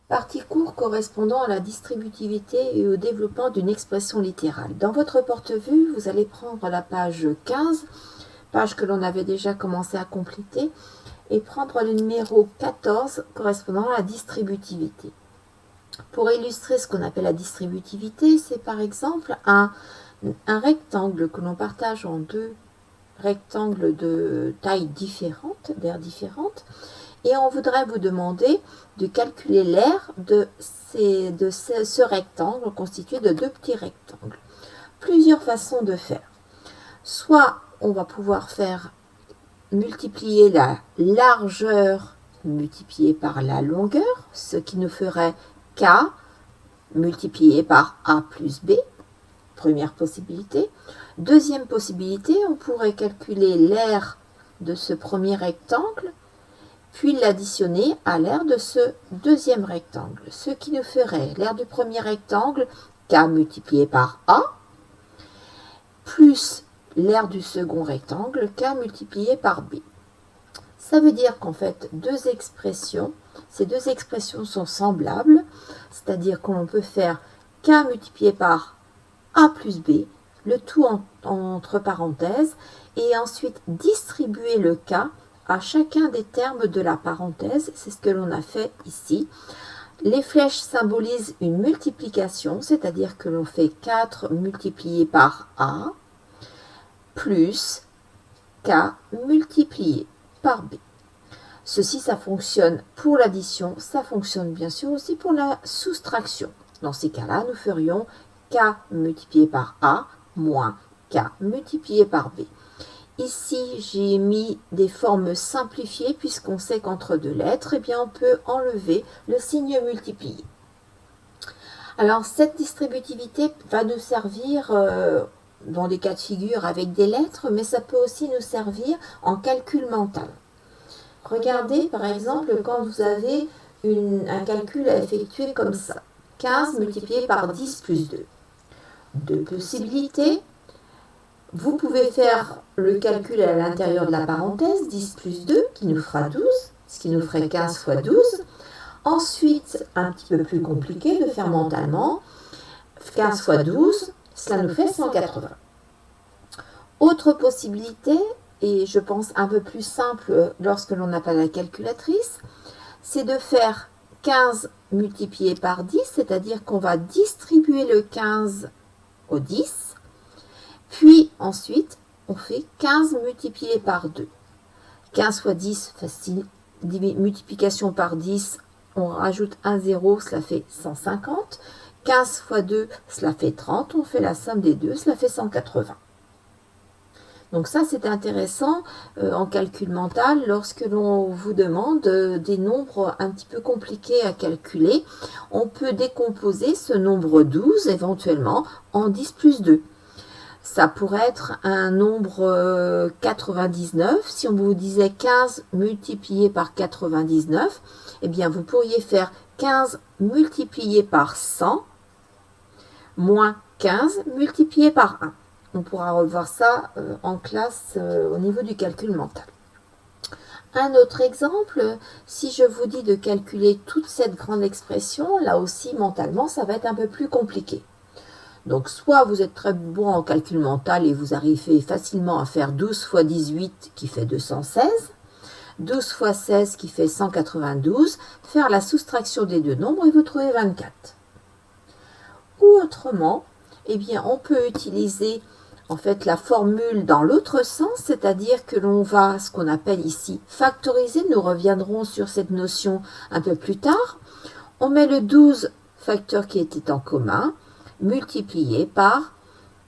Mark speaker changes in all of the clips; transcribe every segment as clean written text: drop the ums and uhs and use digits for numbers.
Speaker 1: Partie court correspondant à la distributivité et au développement d'une expression littérale. Dans votre porte-vue, vous allez prendre la page 15, page que l'on avait déjà commencé à compléter, et prendre le numéro 14 correspondant à la distributivité. Pour illustrer ce qu'on appelle la distributivité, c'est par exemple un rectangle que l'on partage en deux rectangles de taille différente, d'air différente, et on voudrait vous demander de calculer l'aire de ce rectangle constitué de deux petits rectangles. Plusieurs façons de faire. Soit on va pouvoir faire multiplier la largeur multipliée par la longueur, ce qui nous ferait K multiplié par A plus B, première possibilité. Deuxième possibilité, on pourrait calculer l'aire de ce premier rectangle, puis l'additionner à l'aire de ce deuxième rectangle, ce qui nous ferait l'aire du premier rectangle, K multiplié par A, plus l'aire du second rectangle, K multiplié par B. Ça veut dire qu'en fait, ces deux expressions sont semblables, c'est-à-dire qu'on peut faire K multiplié par A plus B, le tout entre parenthèses, et ensuite distribuer le K à chacun des termes de la parenthèse. C'est ce que l'on a fait ici. Les flèches symbolisent une multiplication, c'est-à-dire que l'on fait 4 multiplié par A plus K multiplié par B. Ceci, ça fonctionne pour l'addition, ça fonctionne bien sûr aussi pour la soustraction. Dans ces cas-là, nous ferions K multiplié par A moins K multiplié par B. Ici, j'ai mis des formes simplifiées puisqu'on sait qu'entre deux lettres, eh bien, on peut enlever le signe multiplié. Alors, cette distributivité va nous servir dans des cas de figure avec des lettres, mais ça peut aussi nous servir en calcul mental. Regardez, par exemple, quand vous avez un calcul à effectuer comme ça. 15 multiplié par 10 plus 2. Deux possibilités. Vous pouvez faire le calcul à l'intérieur de la parenthèse, 10 plus 2, qui nous fera 12, ce qui nous ferait 15 fois 12. Ensuite, un petit peu plus compliqué de faire mentalement, 15 fois 12, cela nous fait 180. Autre possibilité, et je pense un peu plus simple lorsque l'on n'a pas la calculatrice, c'est de faire 15 multiplié par 10, c'est-à-dire qu'on va distribuer le 15 au 10, puis ensuite on fait 15 multiplié par 2. 15 fois 10, facile, multiplication par 10, on rajoute un 0, cela fait 150. 15 fois 2, cela fait 30, on fait la somme des deux, cela fait 180. Donc ça, c'est intéressant en calcul mental lorsque l'on vous demande des nombres un petit peu compliqués à calculer. On peut décomposer ce nombre 12 éventuellement en 10 plus 2. Ça pourrait être un nombre 99. Si on vous disait 15 multiplié par 99, eh bien vous pourriez faire 15 multiplié par 100 moins 15 multiplié par 1. On pourra revoir ça en classe au niveau du calcul mental. Un autre exemple, si je vous dis de calculer toute cette grande expression, là aussi mentalement, ça va être un peu plus compliqué. Donc soit vous êtes très bon en calcul mental et vous arrivez facilement à faire 12 fois 18 qui fait 216, 12 fois 16 qui fait 192, faire la soustraction des deux nombres et vous trouvez 24. Ou autrement, eh bien, on peut utiliser en fait la formule dans l'autre sens, c'est-à-dire que l'on va, ce qu'on appelle ici, factoriser. Nous reviendrons sur cette notion un peu plus tard. On met le 12 facteur qui était en commun, multiplié par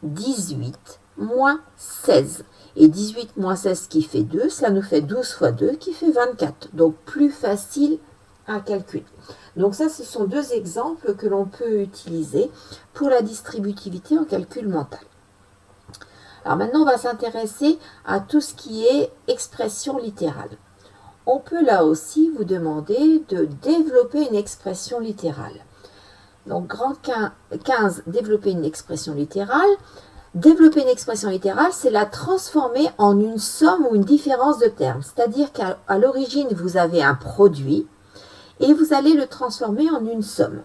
Speaker 1: 18 moins 16. Et 18 moins 16 qui fait 2, cela nous fait 12 fois 2 qui fait 24. Donc plus facile à calculer. Donc ça, ce sont deux exemples que l'on peut utiliser pour la distributivité en calcul mental. Alors maintenant, on va s'intéresser à tout ce qui est expression littérale. On peut là aussi vous demander de développer une expression littérale. Donc, grand 15, développer une expression littérale. Développer une expression littérale, c'est la transformer en une somme ou une différence de termes. C'est-à-dire qu'à l'origine, vous avez un produit et vous allez le transformer en une somme.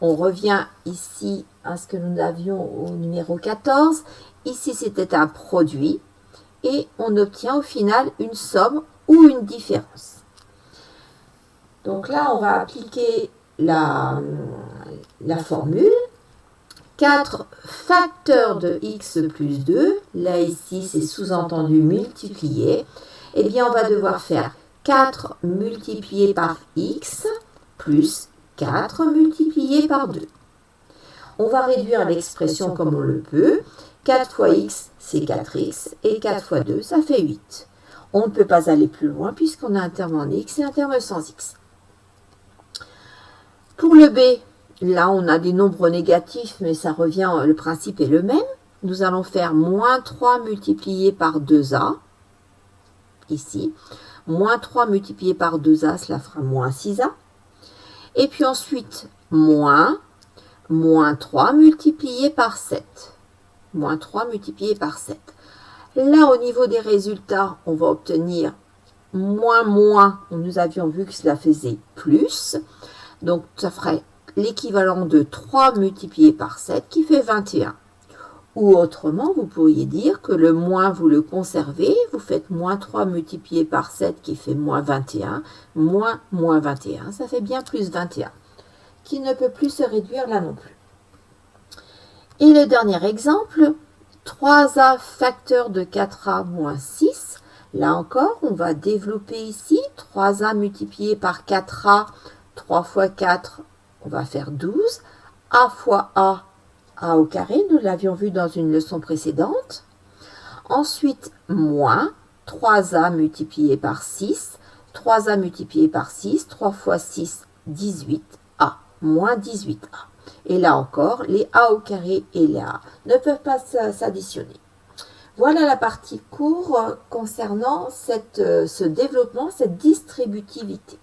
Speaker 1: On revient ici à ce que nous avions au numéro 14. Ici, c'était un produit et on obtient au final une somme ou une différence. Donc là, on va appliquer la formule. 4 facteurs de x plus 2, là ici c'est sous-entendu multiplier, eh bien on va devoir faire 4 multiplié par x plus 4 multiplié par 2. On va réduire l'expression comme on le peut. 4 fois x, c'est 4x, et 4 fois 2, ça fait 8. On ne peut pas aller plus loin puisqu'on a un terme en x et un terme sans x. Pour le b, là, on a des nombres négatifs, mais ça revient, le principe est le même. Nous allons faire moins 3 multiplié par 2a, ici. Moins 3 multiplié par 2a, cela fera moins 6a. Et puis ensuite, moins 3 multiplié par 7. Moins 3 multiplié par 7. Là, au niveau des résultats, on va obtenir moins. Nous avions vu que cela faisait plus. Donc, ça ferait l'équivalent de 3 multiplié par 7 qui fait 21. Ou autrement, vous pourriez dire que le moins, vous le conservez, vous faites moins 3 multiplié par 7 qui fait moins 21, moins 21, ça fait bien plus 21, qui ne peut plus se réduire là non plus. Et le dernier exemple, 3a facteur de 4a moins 6. Là encore, on va développer ici 3a multiplié par 4a, 3 fois 4, on va faire 12. A fois a au carré, nous l'avions vu dans une leçon précédente. Ensuite, moins 3a multiplié par 6. 3a multiplié par 6, 3 fois 6, 18a, moins 18a. Et là encore, les a au carré et les a ne peuvent pas s'additionner. Voilà la partie cours concernant ce développement, cette distributivité.